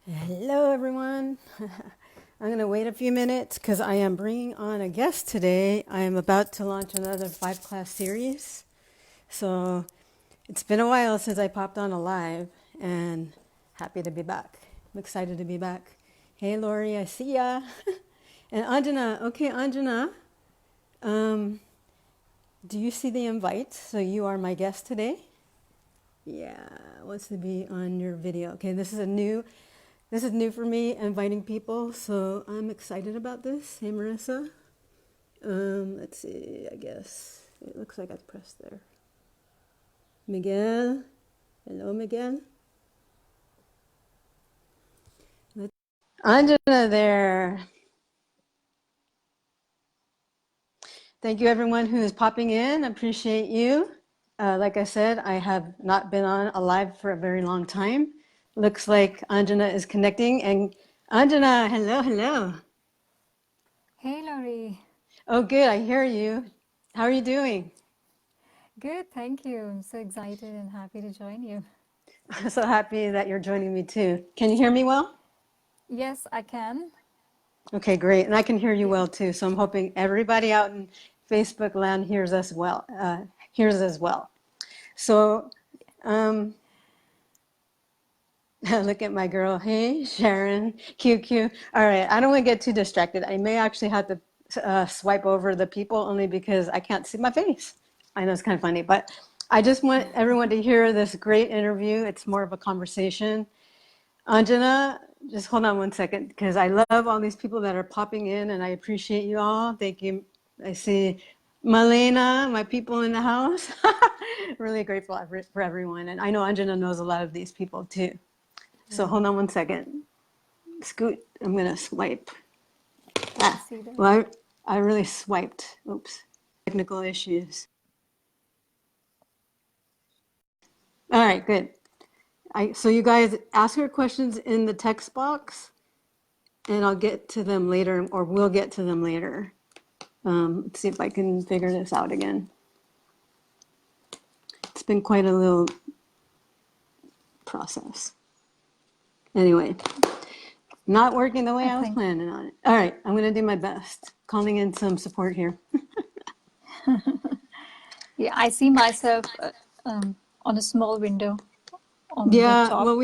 Hello, everyone. I'm going to wait a few minutes because I am bringing on a guest today. I am about to launch another 5-class series. So it's been a while since I popped on a live and happy to be back. I'm excited to be back. Hey, Lori, I see ya. And Anjana, okay, Anjana, um, do you see the invite? So you are my guest today? Yeah, wants to be on your video. Okay, this is new for me, inviting people, so I'm excited about this. Hey, Marissa. Let's see, I guess. It looks like I pressed there. Miguel. Hello, Miguel. Anjana there. Thank you, everyone who is popping in. I appreciate you. Like I said, I have not been on a live for a very long time. Looks like Anjana is connecting. And Anjana, hello, hello. Hey, Laurie. Oh, good. I hear you. How are you doing? Good, thank you. I'm so excited and happy to join you. I'm so happy that you're joining me too. Can you hear me well? Yes, I can. Okay, great. And I can hear you Yeah. well too. So I'm hoping everybody out in Facebook land hears us well, hears as well. So um, look at my girl. Hey, Sharon, QQ. All right, I don't want to get too distracted. I may actually have to swipe over the people only because I can't see my face. I know it's kind of funny, but I just want everyone to hear this great interview. It's more of a conversation. Anjana, just hold on one second because I love all these people that are popping in and I appreciate you all. Thank you. I see Malena, my people in the house. Really grateful for everyone. And I know Anjana knows a lot of these people too. So hold on one second. Scoot, I'm going to swipe. I Ah, see that. well, I really swiped. Oops. Technical issues. All right, good. So you guys ask your questions in the text box and I'll get to them later, or we'll get to them later. Let's see if I can figure this out again. It's been quite a little process. Anyway, not working the way I I was think, planning on it. All right, I'm going to do my best. Calling in some support here. yeah, I see myself on a small window on the Yeah, top. well,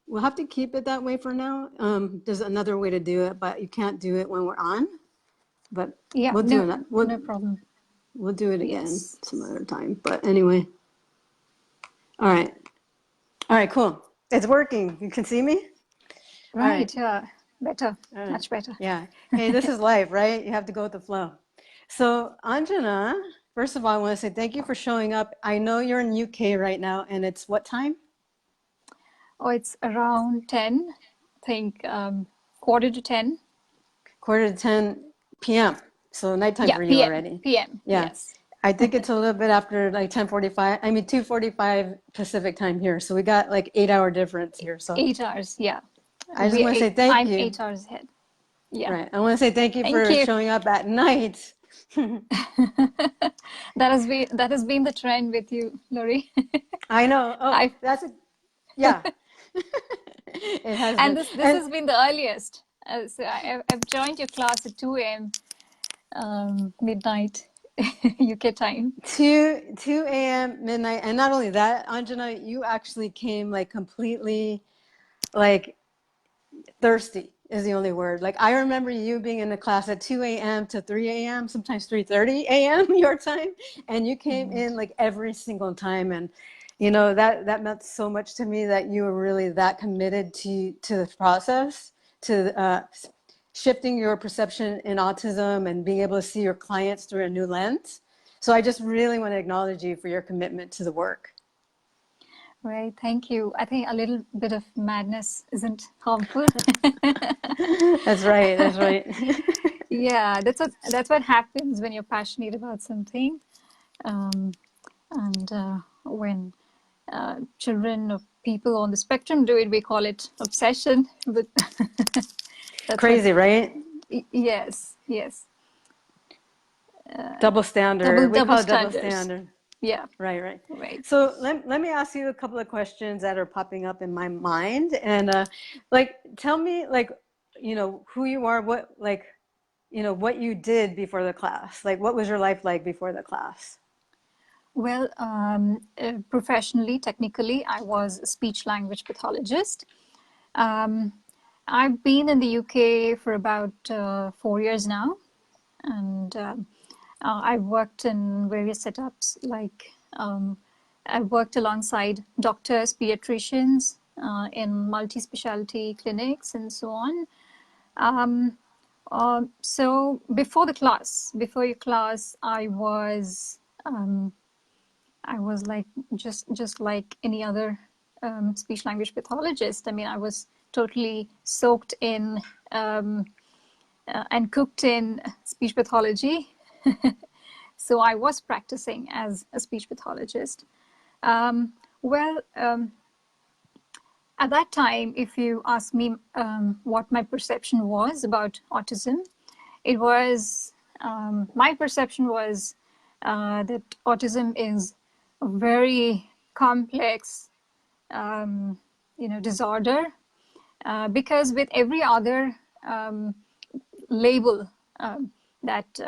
we'll have to keep it that way for now. There's another way to do it, but you can't do it when we're on. But Yeah, we'll do no, it. no problem. We'll do it again Yes. some other time. But anyway, all right. All right, cool. It's working. You can see me? All right. Right, yeah, better, All right. much better. Yeah. Hey, this is life, right? You have to go with the flow. So, Anjana, first of all, I want to say thank you for showing up. I know you're in UK right now, and it's what time? Oh, it's around 10, I think quarter to 10. Quarter to 10 p.m. So nighttime Yeah, for you PM, already. PM, Yeah. yes. I think it's a little bit after like 10:45. I mean 2:45 Pacific time here. So we got like 8-hour difference here. So 8 hours, yeah. I just want to say thank I'm you. 8 hours ahead. Yeah, Right. I want to say thank you thank for you. showing up at night. That has been the trend with you, Lori. I know. Oh, I that's a yeah. It has and been. this And has been the earliest. So I've joined your class at 2 a.m. Midnight UK time. 2 a.m. midnight. And not only that, Anjana, you actually came like completely like thirsty is the only word. Like I remember you being in the class at 2 a.m. to 3 a.m., sometimes 3:30 a.m. your time, and you came Mhm. in like every single time. And you know that meant so much to me that you were really that committed to the process, to shifting your perception in autism and being able to see your clients through a new lens. So I just really want to acknowledge you for your commitment to the work. Right, thank you. I think a little bit of madness isn't harmful. That's right. That's right. Yeah, that's what happens when you're passionate about something. Um, and when children or people on the spectrum do it, we call it obsession. But that's what, Crazy, right? yes, yes. Double Double standard. We double call it double standards. standard. Yeah, Right, right. right. So let me ask you a couple of questions that are popping up in my mind. And like, tell me, like, who you are, what, like, what you did before the class. Like, what was your life like before the class? Well, professionally, technically, I was a speech language pathologist. Um, I've been in the UK for about 4 years now, and I've worked in various setups. Like I've worked alongside doctors, pediatricians in multi-specialty clinics, and so on. Um, so before your class, I was like just like any other speech language pathologist. I mean, I was totally soaked in and cooked in speech pathology. So I was practicing as a speech pathologist. Um, well, at that time, if you ask me what my perception was about autism, it was my perception was that autism is a very complex, disorder, because with every other label that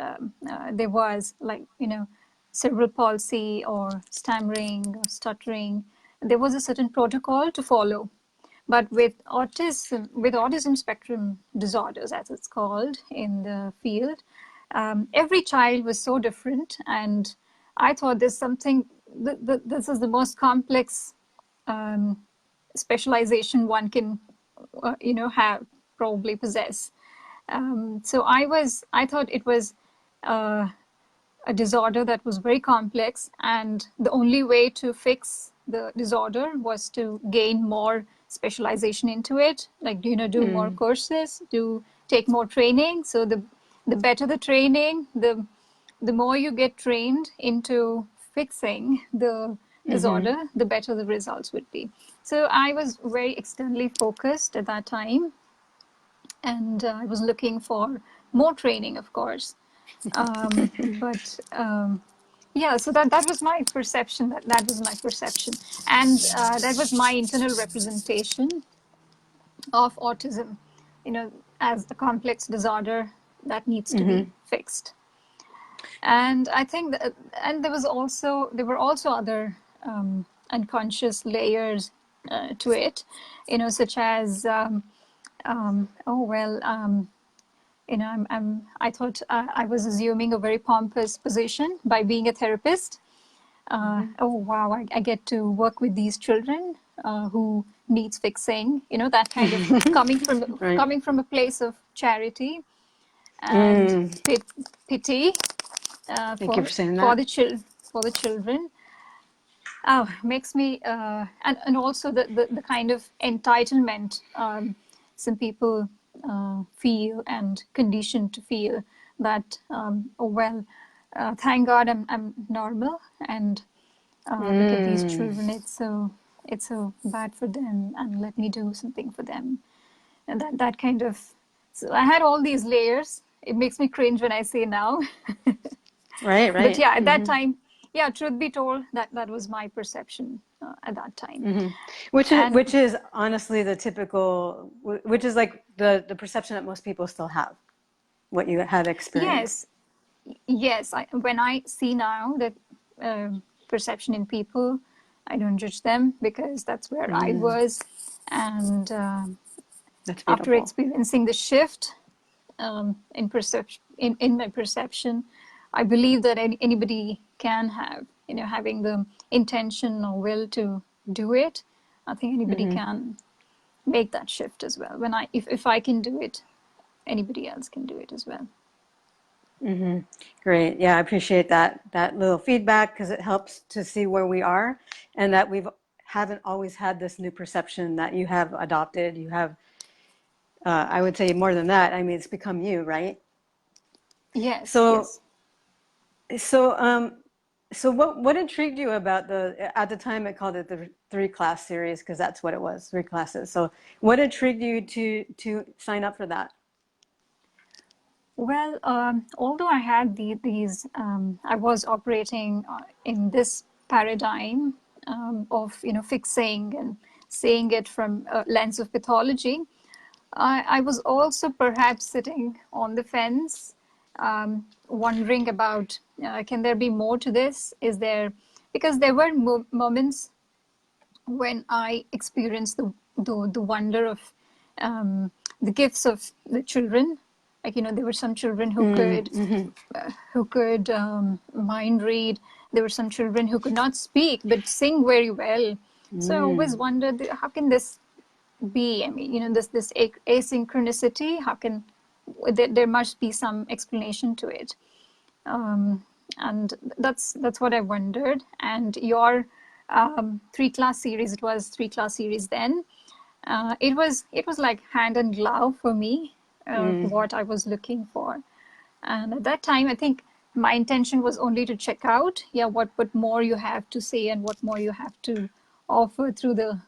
there was, like, cerebral palsy or stammering or stuttering, there was a certain protocol to follow. But with autism spectrum disorders, as it's called in the field, every child was so different, and I thought there's something. This is the most complex specialization one can, have, probably possess. So I thought it was uh, a disorder that was very complex, and the only way to fix the disorder was to gain more specialization into it, like, do more courses, take more training. So the better the training, the more you get trained into fixing the disorder, the better the results would be. So I was very externally focused at that time, and I was looking for more training, of course. But yeah, so that was my perception. That was my perception, and that was my internal representation of autism, as a complex disorder that needs to be fixed. And I think that, and there were also other unconscious layers to it, such as I thought I was assuming a very pompous position by being a therapist. Oh wow, I get to work with these children who needs fixing. That kind of Right. coming from a place of charity and pity Thank you for saying for that. the children. Makes me and also the kind of entitlement some people feel and conditioned to feel, that thank God I'm normal, and look at these children, it's so bad for them, and let me do something for them, and that kind of. So I had all these layers. It makes me cringe when I say now. Right, But right. yeah, at that time, yeah, truth be told, that was my perception at that time. And Which is honestly the typical, which is like the perception that most people still have, what you have experienced. yes, yes, when I see now that perception in people, I don't judge them, because that's where I was. And That's after beautiful. experiencing the shift in my perception, I believe that anybody can have, having the intention or will to do it. I think anybody can make that shift as well. If I can do it, anybody else can do it as well. Great. Yeah, I appreciate that little feedback, because it helps to see where we are, and that haven't always had this new perception that you have adopted. You have, I would say more than that. I mean, it's become you, right? Yes, So, yes. so, so what intrigued you about at the time it called it the 3-class series, because that's what it was, 3 classes. So what intrigued you to sign up for that? Well, although I had I was operating in this paradigm of, fixing and seeing it from a lens of pathology. I was also perhaps sitting on the fence, wondering about, can there be more to this? Because there were moments when I experienced the wonder of the gifts of the children. Like, there were some children who could mind read. There were some children who could not speak but sing very well. So I always wondered, how can this be? I mean, this asynchronicity. How can there must be some explanation to it? And that's what I wondered. And your 3-class series, it was 3-class series then. It was like hand and glove for me, what I was looking for. And at that time, I think my intention was only to check out, what more you have to say and what more you have to offer through the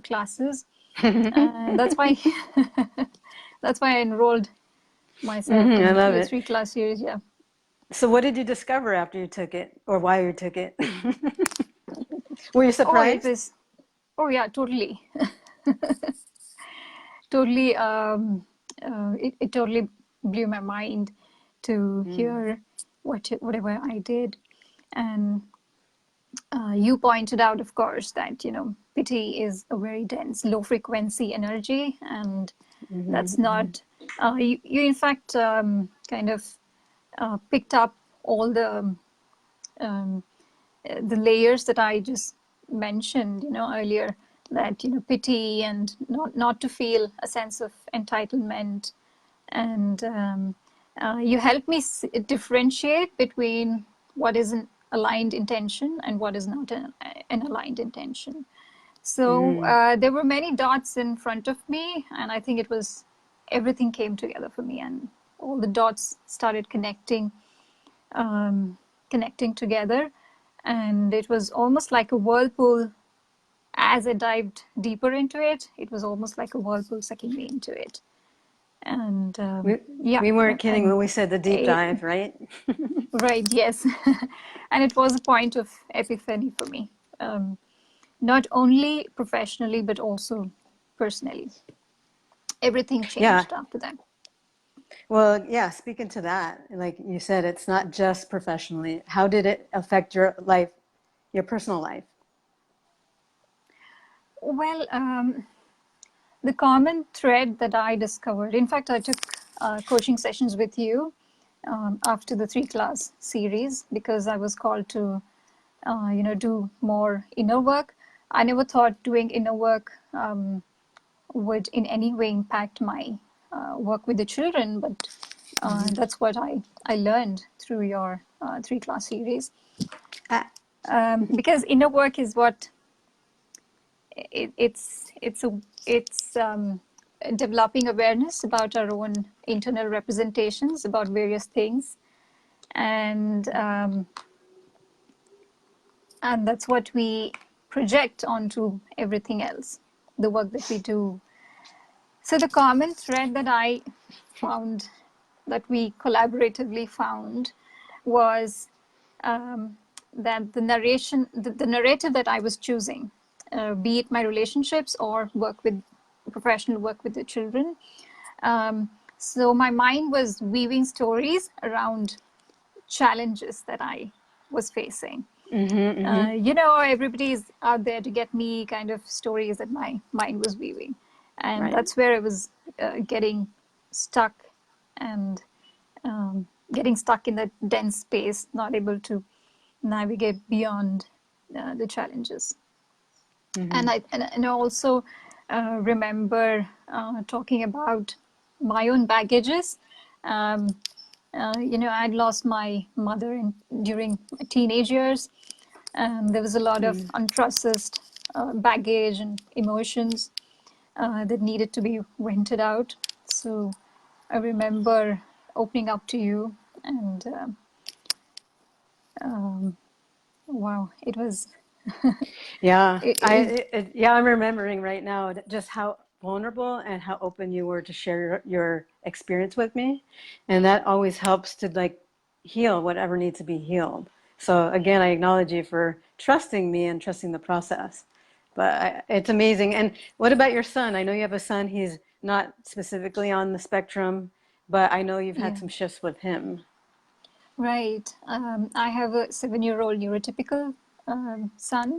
classes. And that's why that's why I enrolled myself I into love the it. 3-class series. Yeah. So what did you discover after you took it, or why you took it? Were you Oh, it surprised? was. Oh, yeah, totally. Totally. It totally blew my mind to hear whatever I did. And you pointed out, of course, that, pity is a very dense, low frequency energy. And that's not, you in fact kind of picked up all um, the layers that I just mentioned, earlier, that, pity and not to feel a sense of entitlement. And you help me differentiate between what is an aligned intention and what is not an aligned intention. So there were many dots in front of me, and I think everything came together for me, and all the dots started um, connecting together. And it was almost like a whirlpool. As I dived deeper into it, it was almost like a whirlpool sucking me into it. And We yeah, we weren't kidding and when we said the deep it, dive, right? right, yes. And it was a point of epiphany for me, um, not only professionally, but also personally. Everything Yeah. changed after that. Well, yeah, speaking to that, like you said, it's not just professionally. How did it affect your life, your personal life? Well, the common thread that I discovered, in fact, I took coaching sessions with you after the 3-class series because I was called to, do more inner work. I never thought doing inner work would in any way impact my work with the children, but that's what I learned through your 3-class series. Ah, Because inner work is what it's developing awareness about our own internal representations about various things, and that's what we project onto everything else, the work that we do. So the common thread that I found, that we collaboratively found, was um, that the narrative that I was choosing, be it my relationships or professional work with the children. So my mind was weaving stories around challenges that I was facing. Everybody is out there to get me kind of stories that my mind was weaving. And right. that's where I was getting stuck and getting stuck in that dense space, not able to navigate beyond the challenges. And I also remember talking about my own baggages. Um, I'd lost my mother during my teenage years, and there was a lot of unprocessed baggage and emotions that needed to be vented out. So I remember opening up to you, and wow, it was Yeah, it, it, yeah, I'm remembering right now just how vulnerable and how open you were to share your experience with me. And that always helps to like heal whatever needs to be healed. So again, I acknowledge you for trusting me and trusting the process. But it's amazing. And what about your son? I know you have a son. He's not specifically on the spectrum, but I know you've had Yeah, some shifts with him. right. I have a 7-year-old neurotypical son.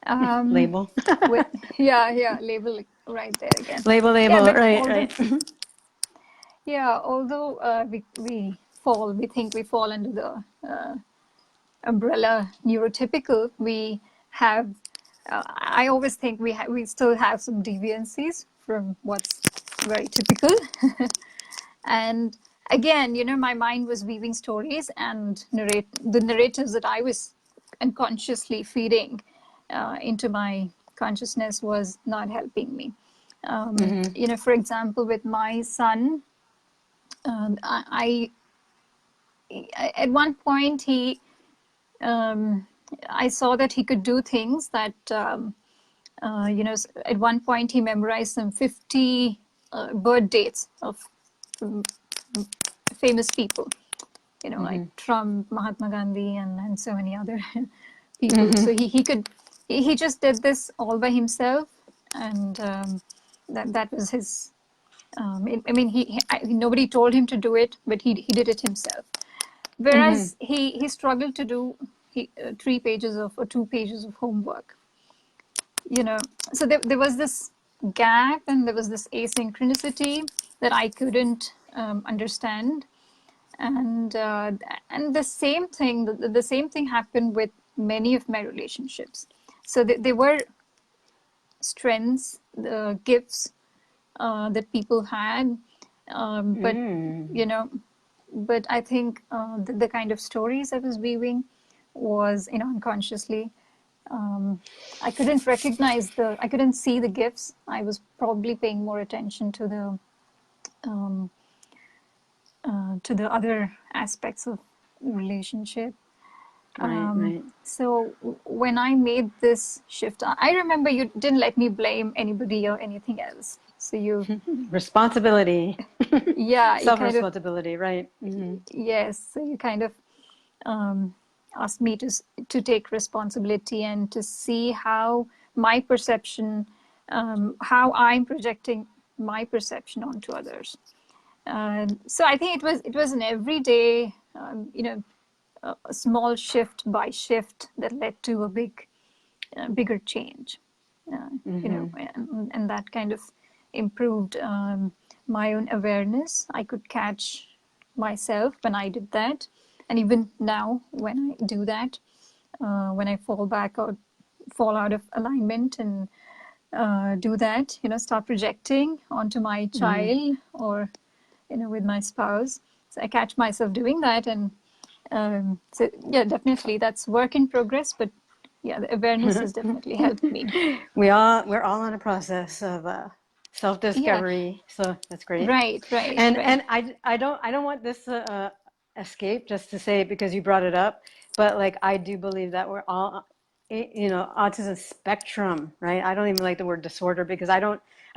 Um, Label. with yeah, label right there again. Label, Yeah, label. but Right, although right. we think we fall under the umbrella neurotypical, we have, I always think we still have some deviancies from what's very typical. And again, my mind was weaving stories, and the narratives that I was unconsciously feeding into my consciousness was not helping me. For example, with my son, I at one point um, I saw that he could do things that, at one point he memorized some 50 birth dates of famous people, like Trump, Mahatma Gandhi, and so many other people. So he just did this all by himself, and that was his. Nobody told him to do it, but he did it himself. Whereas he struggled to do 3 pages of or 2 pages of homework. So there was this gap, and there was this asynchronicity that I couldn't understand. And the same thing the same thing happened with many of my relationships. So they were strengths, the gifts that people had, but you know but I think the kind of stories I was weaving was, unconsciously, I couldn't see the gifts. I was probably paying more attention um, to the other aspects of relationship. Right, right. So when I made this shift, I remember you didn't let me blame anybody or anything else. So Responsibility. yeah, you kind of, Self-responsibility, right. yes, so you kind of um, asked me to take responsibility and to see how my perception, how I'm projecting my perception onto others. So I think it was an everyday, a small shift by shift that led to a bigger change. And that kind of improved my own awareness. I could catch myself when I did that, and even now when I do that, when I fall out of alignment and do that, start projecting onto my child, or with my spouse. So I catch myself doing that, and so yeah, definitely that's work in progress, but yeah, the awareness has definitely helped me. We're all in a process of Yeah, self-discovery, so that's great. right, right, And right. I don't want this to escape just to say it because you brought it up, but like I do believe that we're all, autism spectrum, right? I don't even like the word disorder because I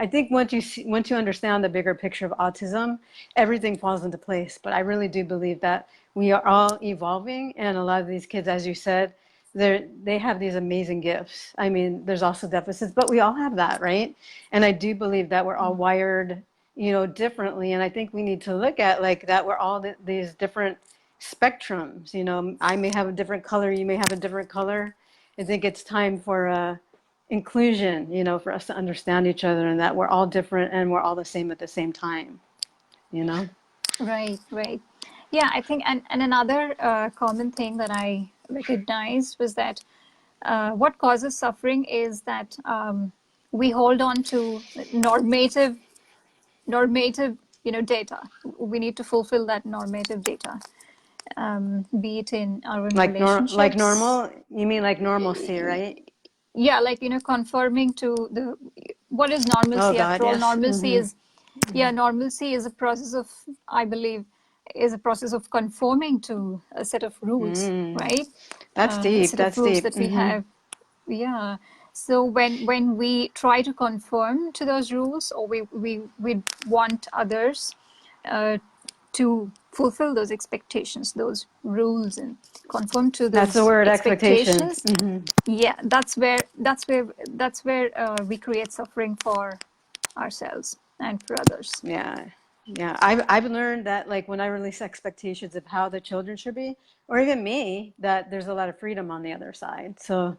think once you understand the bigger picture of autism, everything falls into place. But I really do believe that we are all evolving, and a lot of these kids, as you said, they have these amazing gifts. I mean, there's also deficits, but we all have that, right? And I do believe that we're all wired, differently. And I think we need to look at like that. We're all these different spectrums. I may have a different color. You may have a different color. I think it's time for inclusion, for us to understand each other and that we're all different and we're all the same at the same time, you know? Right, right. Yeah, I think, and another common thing that I recognized was that what causes suffering is that we hold on to normative, data. We need to fulfill that normative data, be it in our own Like relationships. normal, you mean like normalcy, right? Yeah, like, conforming to the what is Oh normalcy. God, After all, yes. normalcy is, yeah, normalcy is a process of, I believe, is a process of conforming to a set of rules, right? That's A deep. set of That's rules deep. that we have. Yeah. So when we try to conform to those rules, or we want others uh, to fulfill those expectations, those rules, and conform to That's the those word, expectations. expectations, yeah, that's where we create suffering for ourselves and for others. Yeah. Yeah. I've learned that like when I release expectations of how the children should be, or even me, that there's a lot of freedom on the other side. So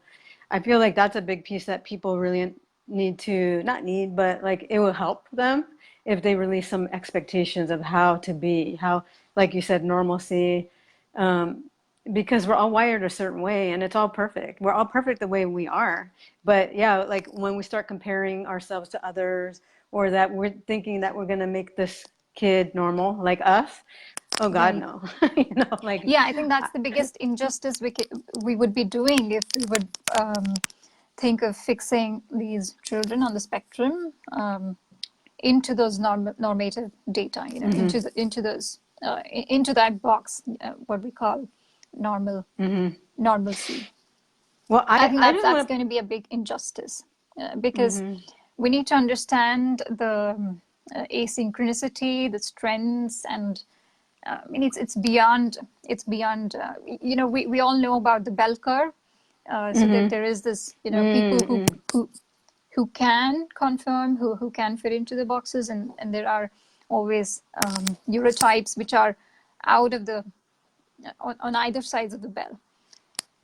I feel like that's a big piece that people really need to, not need, but like it will help them if they release some expectations of how to be, how, like you said, normalcy, um, because we're all wired a certain way and it's all perfect. We're all perfect the way we are. But yeah, like when we start comparing ourselves to others, or that we're thinking that we're going to make this kid normal like us, oh God, Right. no. Like, Yeah, I think that's the biggest injustice we would be doing if we would think of fixing these children on the spectrum into those normative data, into those into that box, what we call normal normalcy. well, I think I that's just that's want going to be a big injustice because to, we need to understand the asynchronicity, the strengths, and I mean it's beyond we all know about the bell curve, so that there is this people who can confirm, who can fit into the boxes, and there are always neurotypes which are out of the on either sides of the bell.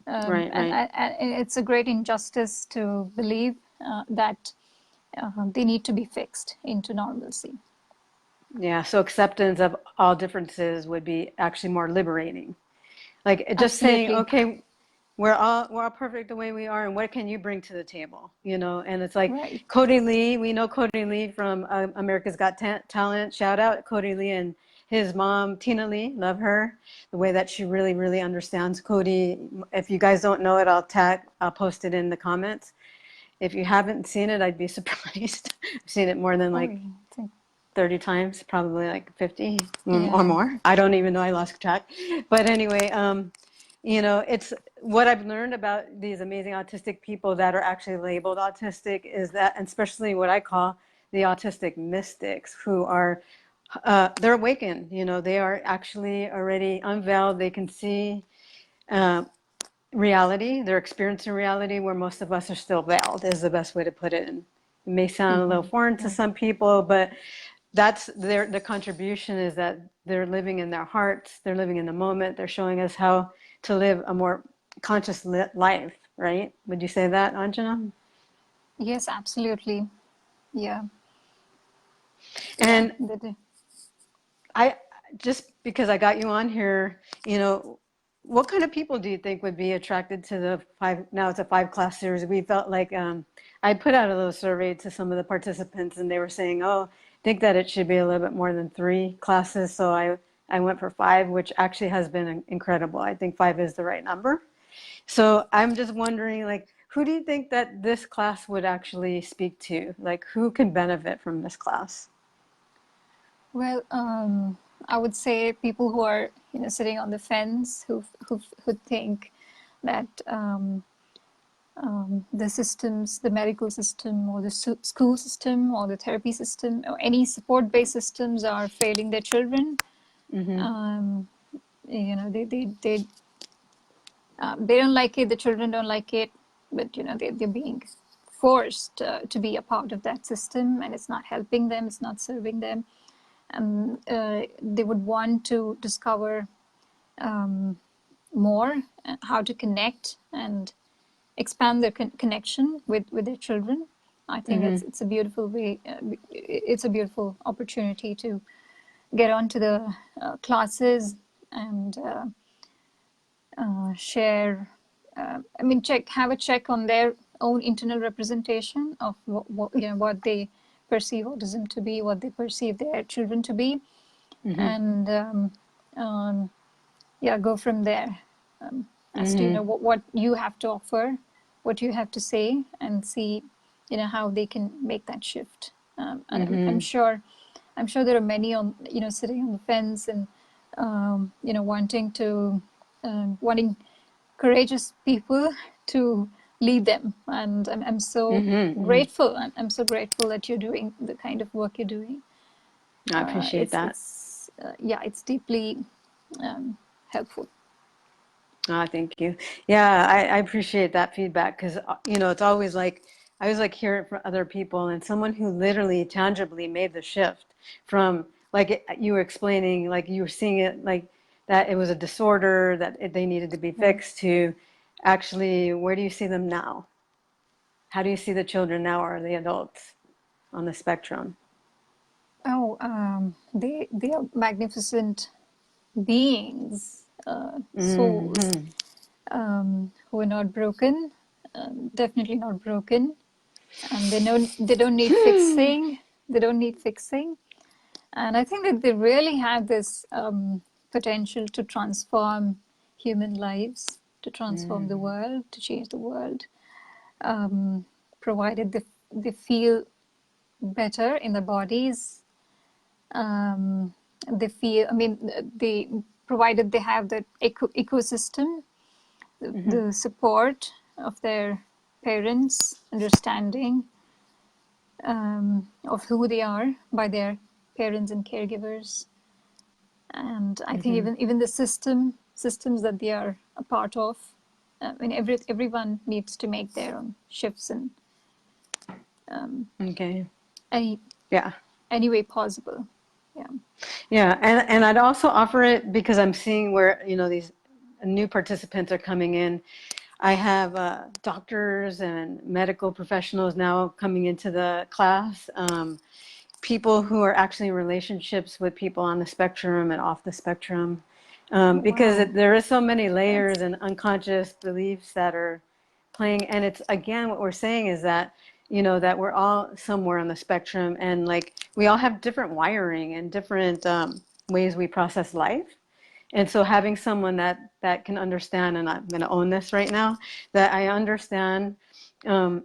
right, And, right. and it's a great injustice to believe that they need to be fixed into normalcy. Yeah. So acceptance of all differences would be actually more liberating. Like just saying, Absolutely. okay, we're all perfect the way we are, and what can you bring to the table? And it's like Right. Cody Lee. We know Cody Lee from America's Got Talent. Shout out Cody Lee and his mom Tina Lee. Love her. The way that she really, really understands Cody. If you guys don't know it, I'll post it in the comments. If you haven't seen it, I'd be surprised. I've seen it more than Oh, like yeah. 30 times, probably like 50 or Yeah. more. I don't even know. I lost track. But anyway, it's what I've learned about these amazing autistic people that are actually labeled autistic is that, and especially what I call the autistic mystics, who are, they're awakened. They are actually already unveiled. They can see uh, reality. They're experiencing reality where most of us are still veiled, is the best way to put it. And it may sound a little foreign to Right. some people, but that's their contribution, is that they're living in their hearts, they're living in the moment, they're showing us how to live a more conscious life, right? Would you say that, Anjana? Yes, absolutely. Yeah. Yeah. And I just because I got you on here, what kind of people do you think would be attracted to the five? Now it's a 5 class series. We felt like I put out a little survey to some of the participants, and they were saying, "Oh, I think that it should be a little bit more than 3 classes." So I went for 5, which actually has been incredible. I think 5 is the right number. So I'm just wondering, like, who do you think that this class would actually speak to? Like, who can benefit from this class? Well, I would say people who are, sitting on the fence, who think that the systems, the medical system, or the school system, or the therapy system, or any support-based systems are failing their children. Um, they don't like it. The children don't like it, but they're being forced to be a part of that system, and it's not helping them. It's not serving them. And they would want to discover more how to connect and expand their connection with their children. I think it's a beautiful way. It's a beautiful opportunity to get onto the classes and share. I mean, have a check on their own internal representation of what they perceive autism to be, what they perceive their children to be, and yeah, go from there as to what you have to offer, what you have to say, and see how they can make that shift. And I'm sure there are many on sitting on the fence and wanting courageous people to lead them. And I'm so grateful. I'm so grateful that you're doing the kind of work you're doing. I appreciate that. Yeah, it's deeply helpful. Thank you. Yeah, I appreciate that feedback because, it's always like, I always like hear it from other people and someone who literally tangibly made the shift from like you were explaining, like you were seeing it like that it was a disorder that they needed to be fixed to actually, where do you see them now? How do you see the children now or the adults on the spectrum? Oh, they are magnificent beings, souls, who are not broken, definitely not broken, and they don't need fixing. They don't need fixing, and I think that they really have this potential to transform human lives, to transform the world, to change the world, provided they feel better in their bodies. um, they feel, I mean, they provided they have the ecosystem, the support of their parents, understanding of who they are by their parents and caregivers. And I think even the systems that they are a part of, I mean, everyone needs to make their own shifts in Okay. any Yeah. any way possible. Yeah. Yeah, and I'd also offer it because I'm seeing where, these new participants are coming in. I have doctors and medical professionals now coming into the class, people who are actually in relationships with people on the spectrum and off the spectrum, Oh, because wow. there is so many layers That's and unconscious beliefs that are playing. And it's, again, what we're saying is that, that we're all somewhere on the spectrum and like we all have different wiring and different ways we process life. And so having someone that can understand, and I'm going to own this right now, that I understand um,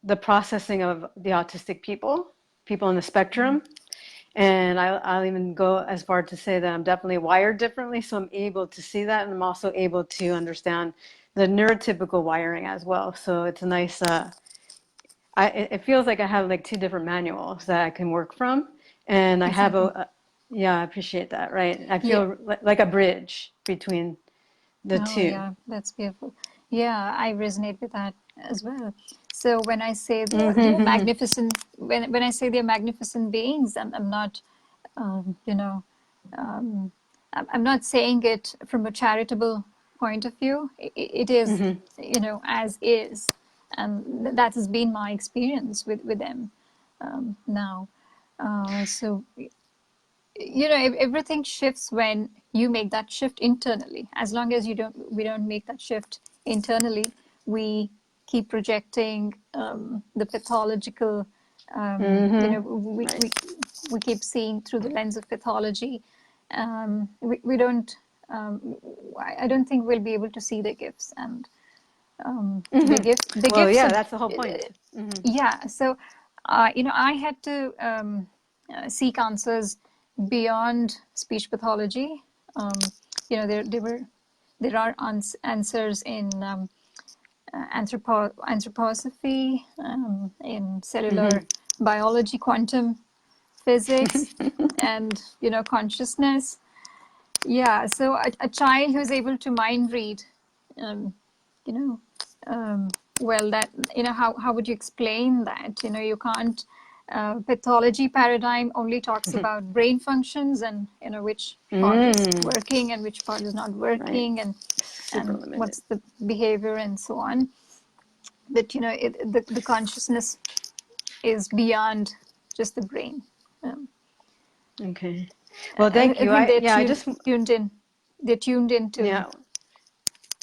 the processing of the autistic people on the spectrum. And I'll even go as far to say that I'm definitely wired differently. So I'm able to see that. And I'm also able to understand the neurotypical wiring as well. So it's a nice, it feels like I have like two different manuals that I can work from. And I have exactly. yeah, I appreciate that. Right. I Yeah. feel like a bridge between the Oh, two. yeah, that's beautiful. Yeah, I resonate with that as well. So when I say they're magnificent, when I say they're magnificent beings, I'm not, you know, I'm not saying it from a charitable point of view. It is, as is, and that has been my experience with them now. So everything shifts when you make that shift internally. As long as we don't make that shift internally, we keep projecting the pathological. We, Right. we keep seeing through the lens of pathology. We don't. I don't think we'll be able to see the gifts, and the Well, gifts yeah, of, that's the whole point. yeah. So I had to seek answers beyond speech pathology. um, there are answers in anthroposophy, in cellular biology, quantum physics, and consciousness. Yeah, so a child who's able to mind read, um, you know, well, that, how would you explain that? You can't, pathology paradigm only talks about brain functions and, which part is working and which part is not Right. working, Super and limited. what's the behavior and so on. But, the consciousness is beyond just the brain. Um, Okay. Well, thank I you. think they're Yeah, I just, tuned into yeah,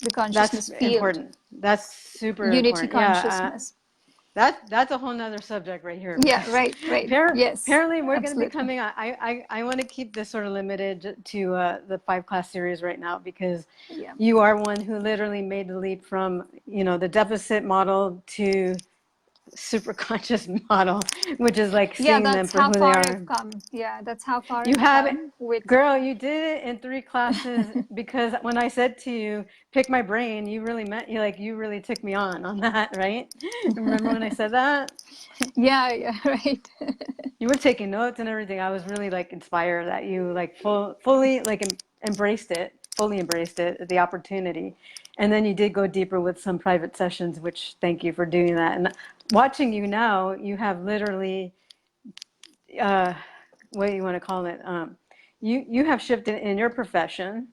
the that's consciousness field, important. That's super unity important. Yeah. consciousness. That's a whole nother subject right here Yeah, because right. Yes, apparently we're going to be absolutely. coming on. I want to keep this sort of limited to the 5-class series right now because Yeah. you are one who literally made the leap from, the deficit model to super conscious model, which is like Yeah, seeing them that's for how who they far are. I've come. Yeah, that's how far You I've have it, come with. girl, you did it in 3 classes because when I said to you, pick my brain, you really meant you really took me on that, right? Remember when I said that? Yeah, yeah, right. You were taking notes and everything. I was really like inspired that you like fully like fully embraced it, the opportunity. And then you did go deeper with some private sessions, which thank you for doing that. And watching you now, you have literally, uh, what do you want to call it? You have shifted in your profession,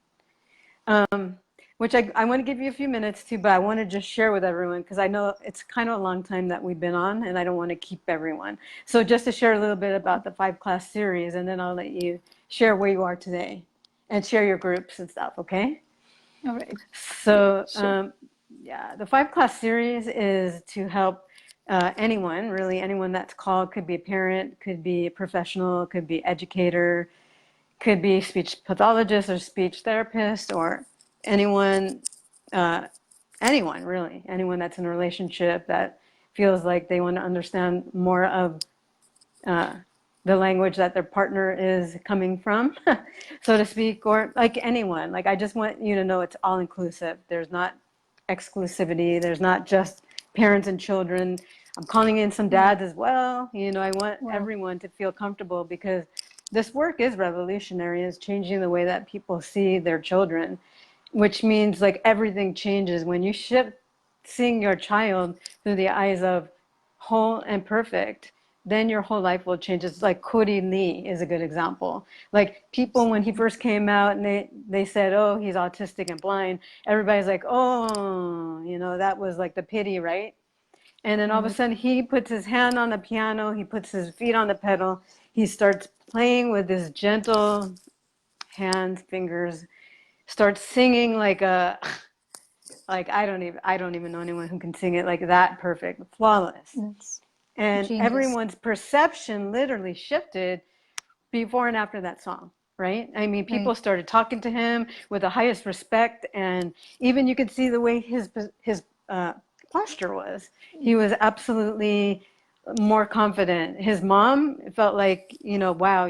which I want to give you a few minutes to, but I want to just share with everyone because I know it's kind of a long time that we've been on and I don't want to keep everyone. So just to share a little bit about the 5-class series, and then I'll let you share where you are today and share your groups and stuff, okay? All right. Yeah, So sure. yeah, the 5-class series is to help anyone, really anyone that's called, could be a parent, could be a professional, could be educator, could be speech pathologist or speech therapist, or anyone, uh, anyone really, anyone that's in a relationship that feels like they want to understand more of uh, the language that their partner is coming from, so to speak, or like anyone. Like I just want you to know it's all inclusive. There's not exclusivity. There's not just parents and children. I'm calling in some Wow. dads as well. I want Wow. everyone to feel comfortable because this work is revolutionary. It's changing the way that people see their children, which means like everything changes when you shift seeing your child through the eyes of whole and perfect. Then your whole life will change. It's like Houdini is a good example. Like people, when he first came out and they said, oh, he's autistic and blind, everybody's like, oh, that was like the pity, right? And then all of a sudden he puts his hand on the piano, he puts his feet on the pedal, he starts playing with his gentle hands, fingers, starts singing like I don't even know anyone who can sing it like that perfect, flawless. That's And genius. everyone's perception literally shifted before and after that song, right? I mean, Right. people started talking to him with the highest respect, and even you could see the way his posture was. He was absolutely more confident. His mom felt like, wow,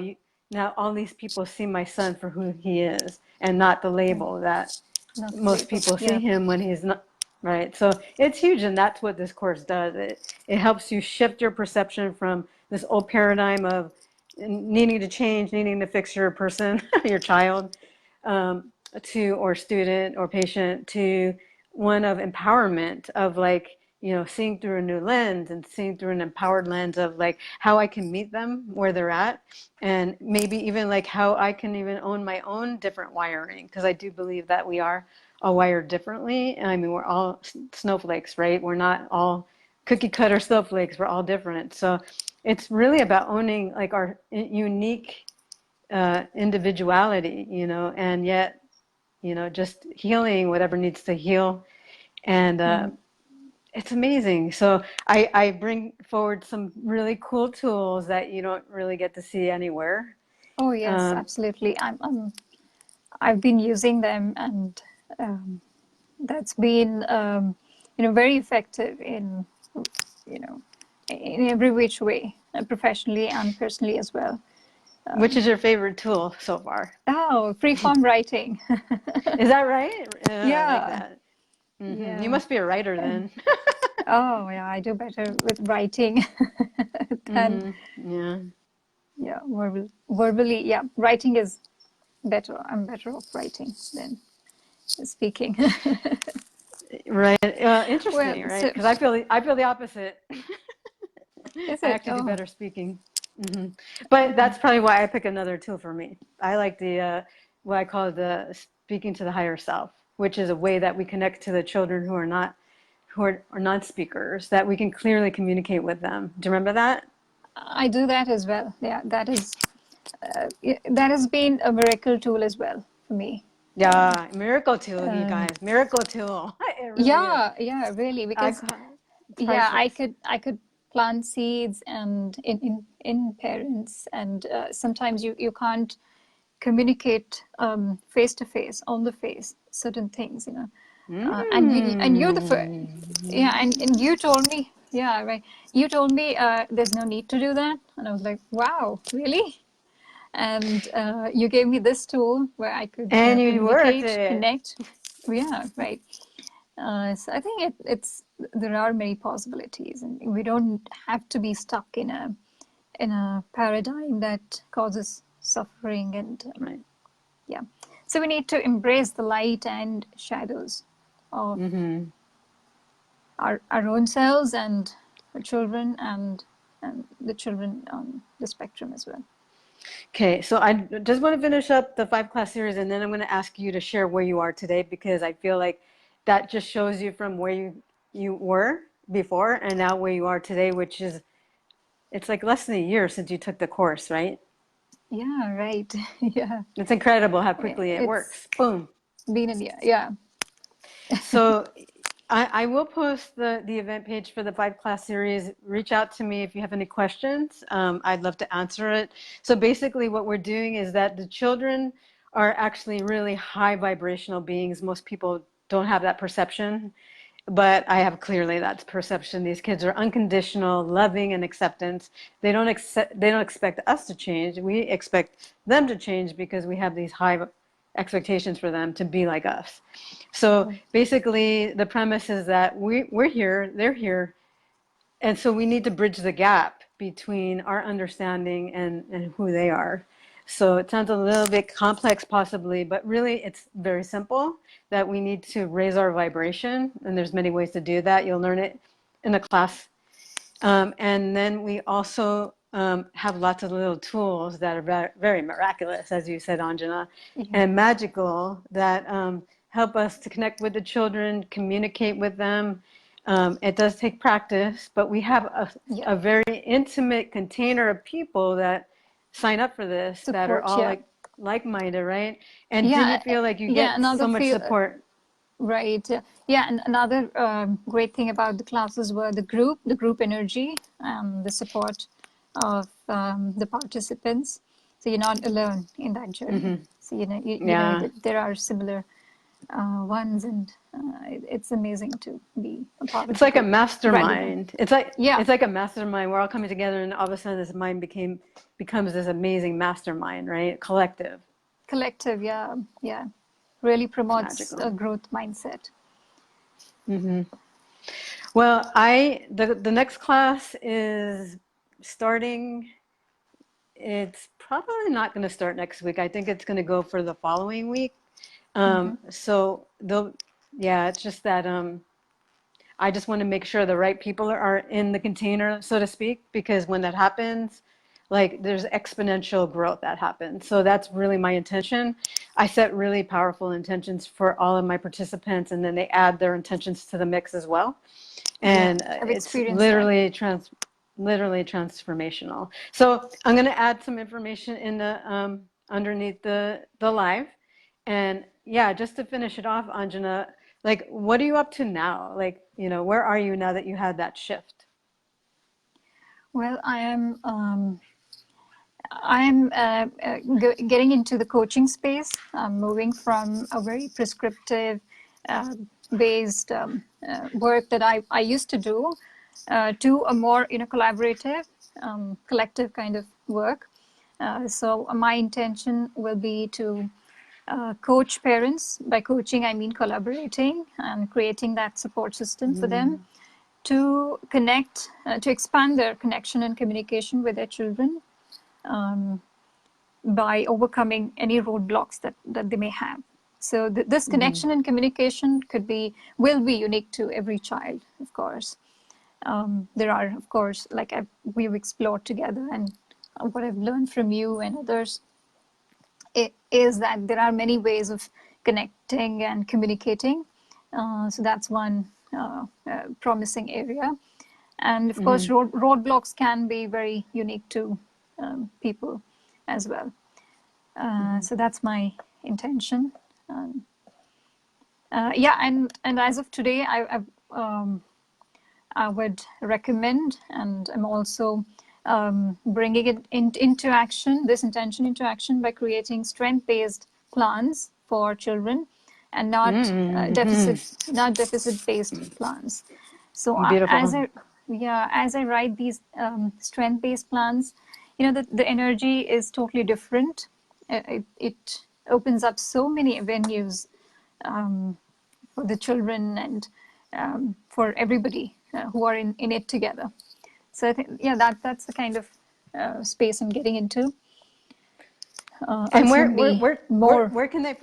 now all these people see my son for who he is, and not the Right. label that Not the most label. people see Yeah. him when he's not. Right. So it's huge, and that's what this course does. It helps you shift your perception from this old paradigm of needing to change, needing to fix your person, your child, or student or patient, to one of empowerment, of like, seeing through a new lens and seeing through an empowered lens of like how I can meet them where they're at, and maybe even like how I can even own my own different wiring, because I do believe that we are all wired differently. I mean, we're all snowflakes, right? We're not all cookie cutter snowflakes. We're all different. So it's really about owning like our unique individuality, and yet, just healing whatever needs to heal. And Mm. it's amazing. So I bring forward some really cool tools that you don't really get to see anywhere. Oh yes, Um, absolutely. I've been using them, and um, that's been very effective you know in every which way, professionally and personally as well. which is your favorite tool so far? Oh, freeform writing. Is that right? I like Yeah, that. You yeah. must be a writer And then. oh yeah, I do better with writing than Yeah. yeah, verbally. Yeah, writing is better. I'm better off writing than speaking. Right. Well, Interesting, right? so Because I feel the opposite. is I it? actually do Oh, better speaking. But oh, that's probably why I pick another tool for me. I like the what I call the speaking to the higher self, which is a way that we connect to the children who are non-speakers, that we can clearly communicate with them. Do you remember that? I do that as well. Yeah, that has been a miracle tool as well for me. Yeah, miracle tool, you Um, guys. Miracle tool. It really is. yeah, yeah, really, I because ca- it's yeah, I priceless. could I could plant seeds and in parents, and sometimes you can't communicate face to face, on the face, certain things, and you're the first. Mm. Yeah, and you told me Yeah, right. You told me there's no need to do that. And I was like, wow, really? And you gave me this tool where I could, And you worked communicate, it. connect. Yeah, right. So I think there are many possibilities, and we don't have to be stuck in a paradigm that causes suffering and Right. yeah. So we need to embrace the light and shadows of our own selves and our children and the children on the spectrum as well. Okay, so I just want to finish up the 5-class series, and then I'm going to ask you to share where you are today, because I feel like that just shows you from where you were before and now where you are today, which is, it's like less than a year since you took the course, right? Yeah, right. Yeah. It's incredible how quickly it It's works. Boom. been in the, yeah. So I will post the event page for the 5-class series. Reach out to me if you have any questions. I'd love to answer it. So basically what we're doing is that the children are actually really high vibrational beings. Most people don't have that perception, but I have clearly that perception. These kids are unconditional, loving, and acceptance. They don't expect us to change. We expect them to change because we have these high expectations for them to be like us. So basically, the premise is that we're here, they're here, and so we need to bridge the gap between our understanding and who they are. So it sounds a little bit complex possibly, but really it's very simple, that we need to raise our vibration, and there's many ways to do that. You'll learn it in the class. And then we also have lots of little tools that are very, very miraculous, as you said, Anjana, Yeah. and magical, that help us to connect with the children, communicate with them. It does take practice, but we have Yeah. a very intimate container of people that sign up for this, that are Support, all yeah. like-minded, right? And do you Yeah, feel like you yeah, get another so much feel support? right. Yeah, and another great thing about the classes were the group energy, the support of the participants. So you're not alone in that journey. So you know Yeah. that there are similar ones, and it's amazing to be a part of It's the like a group rather than mastermind. yeah, It's like a mastermind. We're all coming together, and all of a sudden, this mind becomes this amazing mastermind, right? Collective. collective. Yeah, yeah, really It's promotes magical. a growth mindset. Well, the next class is starting. It's probably not going to start next week. I think it's going to go for the following week. So they'll, yeah, it's just that I just want to make sure the right people are in the container, so to speak, because when that happens, like there's exponential growth that happens. So that's really my intention. I set really powerful intentions for all of my participants, and then they add their intentions to the mix as well. Yeah, And I've it's experienced that. literally transformational. So I'm going to add some information in the underneath the live. And yeah, just to finish it off, Anjana, like, what are you up to now? Like, where are you now that you had that shift? Well, I'm getting into the coaching space. I'm moving from a very prescriptive uh, based work that I used to do to a more collaborative, collective kind of work. So my intention will be to coach parents. By coaching, I mean collaborating and creating that support system for them to connect, to expand their connection and communication with their children by overcoming any roadblocks that they may have. So this connection and communication will be unique to every child, of course. There are, of course, like we've explored together, and what I've learned from you and others is that there are many ways of connecting and communicating. So that's one promising area. And of course, roadblocks can be very unique to people as well. So that's my intention. Yeah, and as of today, I would recommend, and I'm also bringing it into action, this intention into action by creating strength-based plans for children, and not deficit-based plans. So Beautiful. yeah, as I write these strength-based plans, the energy is totally different. It opens up so many avenues for the children and for everybody who are in it together. So I think, yeah, that's the kind of space I'm getting into. And Also be more where can they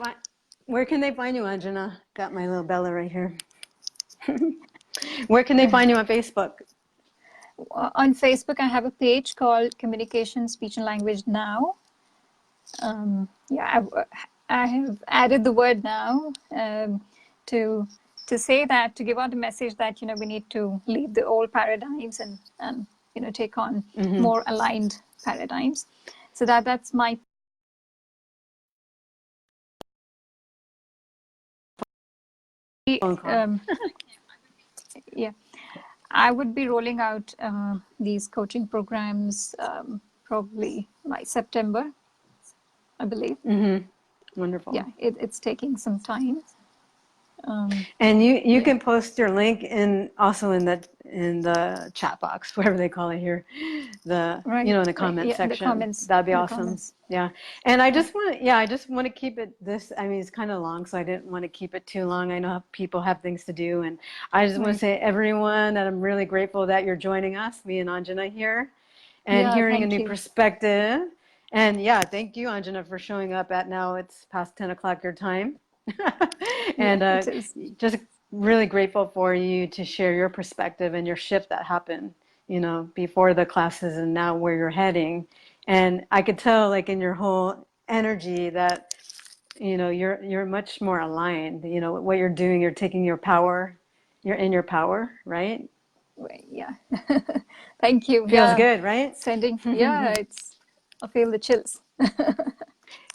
find you, Anjana? Got my little Bella right here. Where can they find you on Facebook? on Facebook. I have a page called Communication, Speech and Language Now. Yeah, I have added the word now to say that, to give out the message that we need to leave the old paradigms and take on more aligned paradigms. So that's my Phone call. yeah. I would be rolling out these coaching programs probably by September, I believe. Wonderful. Yeah, it's taking some time. And you Yeah. can post your link also in the chat box, whatever they call it here, Right, in the right. comment Yeah, in the section. comments. That'd be In the awesome. comments. Yeah. And I just want to keep it this. I mean, it's kind of long, so I didn't want to keep it too long. I know people have things to do, and I just want to Right. say, everyone, that I'm really grateful that you're joining us, me and Anjana here, and Yeah, hearing a thank new you. perspective. And yeah, thank you, Anjana, for showing up at now. It's past 10 o'clock your time. Yeah, And it is. just really grateful for you to share your perspective and your shift that happened, before the classes and now where you're heading. And I could tell, like, in your whole energy that, you're much more aligned. What you're doing, you're taking your power, you're in your power, right? Right, yeah. Thank you. Feels Yeah, good, right? yeah, I feel the chills.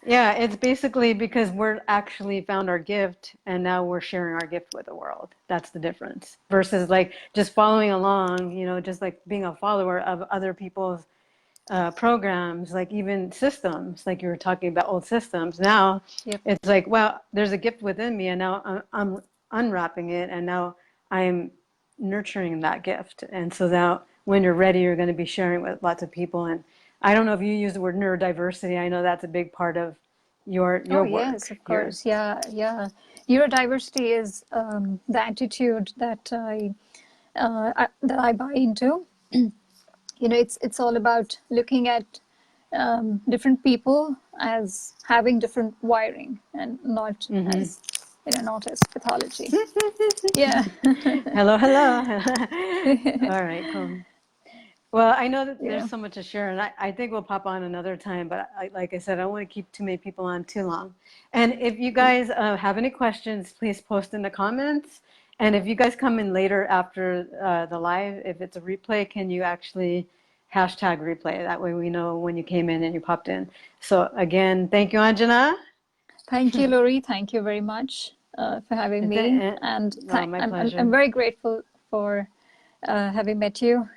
Yeah, it's basically because we're actually found our gift and now we're sharing our gift with the world. That's the difference. Versus like just following along, just like being a follower of other people's programs, like even systems, like you were talking about old systems. Now Yep. it's like, well, there's a gift within me and now I'm unwrapping it and now I'm nurturing that gift. And so now when you're ready, you're going to be sharing with lots of people. And I don't know if you use the word neurodiversity. I know that's a big part of your Oh, work yes, of here. course. Yeah, yeah. Neurodiversity is the attitude that that I buy into. It's all about looking at different people as having different wiring and not as not as pathology. Yeah. Hello, hello. All right, cool. Well, I know that there's Yeah. so much to share, and I think we'll pop on another time. But like I said, I don't want to keep too many people on too long. And if you guys have any questions, please post in the comments. And if you guys come in later after the live, if it's a replay, can you actually hashtag replay? That way we know when you came in and you popped in. So again, thank you, Anjana. Thank you, Lori. Thank you very much for having me, and Oh, my I'm pleasure. very grateful for having met you.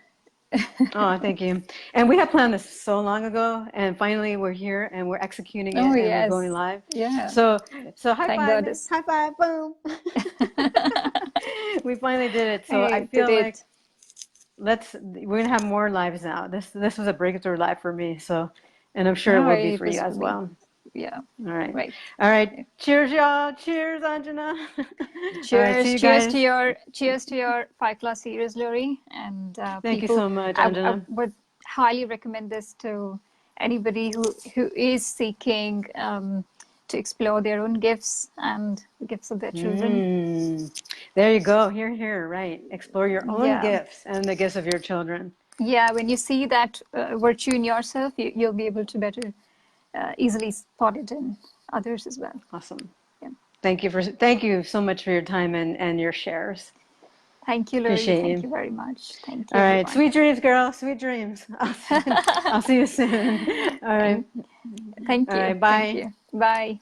Oh, thank you. And we had planned this so long ago, and finally we're here and we're executing Oh, it and we're going yes. live. Yeah. So high Thank five, goddess. high five, boom. We finally did it. So I Hey, did feel like it. we're gonna have more lives now. This was a breakthrough live for me. So, and I'm sure it All will right, be it for you was for as me. well. Yeah. All right. Right. All right. Cheers, y'all. Cheers, Anjana. All right. See Cheers. you guys. Cheers to your 5-class series, Lori. And Thank you people, so much, I Anjana. would highly recommend this to anybody who is seeking to explore their own gifts and the gifts of their children. There you go. Here, right. Explore your own Yeah. gifts and the gifts of your children. Yeah. When you see that virtue in yourself, you'll be able to better easily spot it in others as well. Awesome. Yeah. Thank you so much for your time and your shares. Thank you, Lori. Appreciate Thank you. you very much. Thank you, All right. everyone. Sweet dreams, girl. Sweet dreams. I'll see you soon. All right. Thank All you. right. Thank Bye. you. Bye.